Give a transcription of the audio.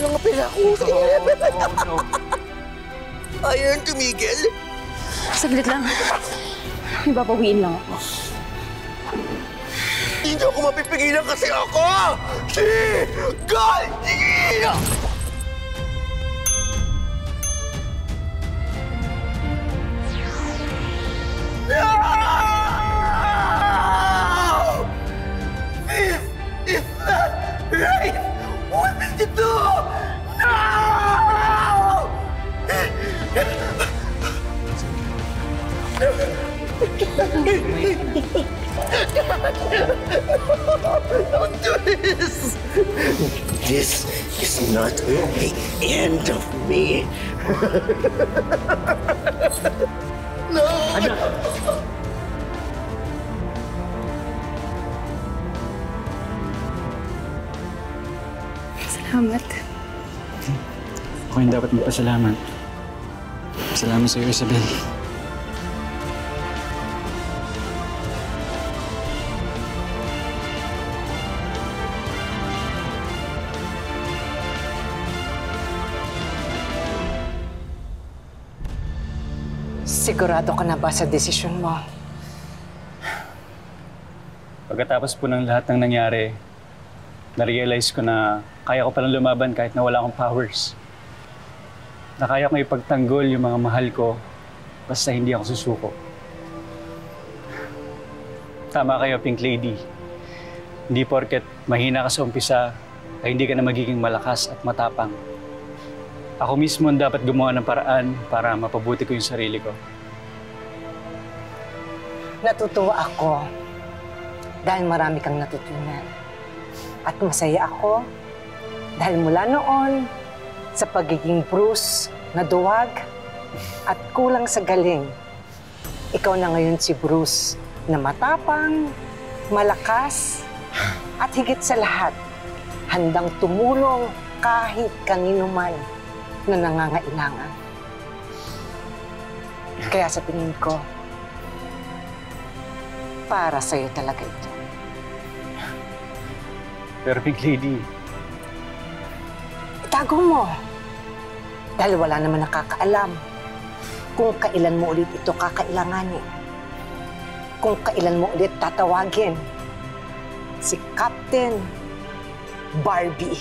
lang ang pera ko. No. Ayaw nang tumigil. Saglit lang. May babawiin lang ako. Hindi ako mapipigilan kasi ako! Si Goldie! No! This is not right! What did you do? No! Don't do this! This is not the end of me. No! Salamat. Ako yung dapat magpasalamat. Salamat sa iyo, Isabel. Sigurado ka na ba sa desisyon mo? Pagkatapos po ng lahat ng nangyari, na-realize ko na kaya ko palang lumaban kahit na wala akong powers. Na kaya kong ipagtanggol yung mga mahal ko basta hindi ako susuko. Tama kayo, Pink Lady. Hindi porket mahina ka sa umpisa ay hindi ka na magiging malakas at matapang. Ako mismo ang dapat gumawa ng paraan para mapabuti ko yung sarili ko. Natutuwa ako dahil marami kang natutunan. At masaya ako dahil mula noon sa pagiging Bruce na duwag at kulang sa galing, ikaw na ngayon si Bruce na matapang, malakas, at higit sa lahat, handang tumulong kahit kanino man na nangangailangan. Kaya sa tingin ko, para sa'yo talaga ito. Pero Pink Lady, Itago mo. Dahil wala naman nakakaalam kung kailan mo ulit ito kakailanganin. Kung kailan mo ulit tatawagin si Captain Barbie.